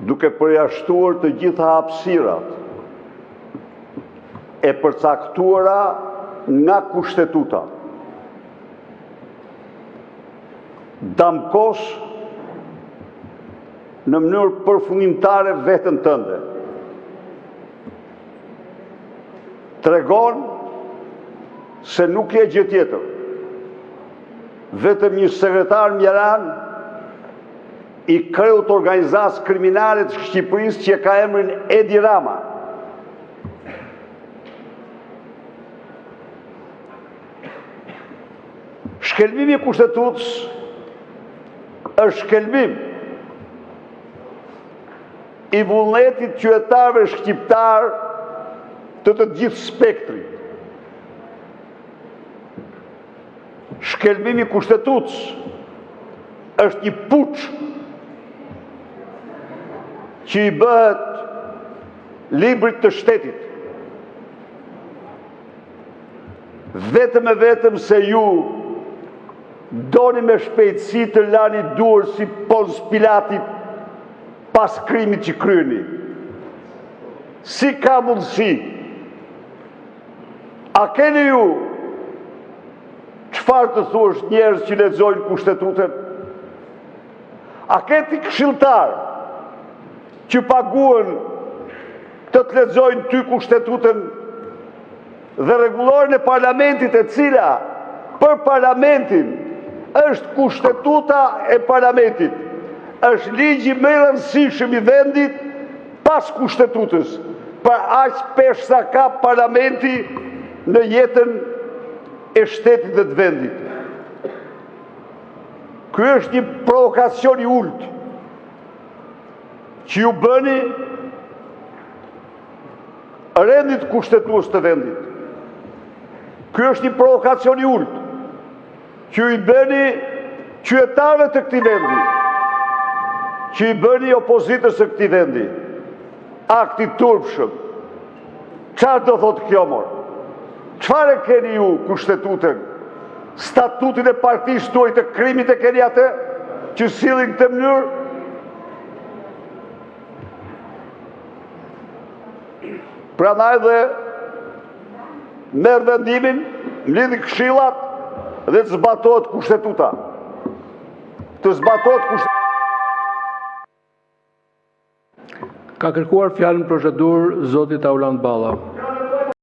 duke përjashtuar të gjitha hapësirat e përcaktuara nga kushtetuta. Damkos në mënyrë përfundimtare veten tënde. Tregon se nuk je gjë tjetër, vetëm një sekretar mjeran i kreut organizatës kriminale të Shqipërisë që ka emrin Edi Rama. Shkelmimi i kushtetutës është shkelmim i vullnetit qytetarëve shqiptar të gjithë spektrit. Shkelmimi i kushtetutës është një puç që i bëhet librit të shtetit. Vetëm se ju doni me shpejtësi të lani duar si Pons Pilati pas krimit që kryeni. Si ka mundësi? A keni ju çfarë të thuash njerëz që lexojnë kushtetutën? A keni këshilltar që paguhen të lexojnë ty kushtetutën dhe rregulloren e parlamentit, e cila për parlamentin është kushtetuta e parlamentit, është ligji më i rëndësishëm i vendit pas kushtetutës, për aq pesh sa ka parlamenti në jetën e shtetit dhe të vendit. Ky është një provokacion i ulët që ju bëni rendit kushtetues të vendit. Ky është një provokacion i ulët që i bëni qytetarëve të këtij vendi, që i bëni opozitës së këtij vendi. Akti turpshëm. Çfarë do thotë kjo mor? Çfarë keni ju kushtetutën? Statutin e partisë tuaj të krimit e keni atë që sillin këtë mënyrë? Prandaj dhe merr vendimin, mlidhi këshillat dhe të zbatohet kushtetuta. Të zbatohet kushtetuta. Ka kërkuar fjalën procedurë zoti Tauland Balla.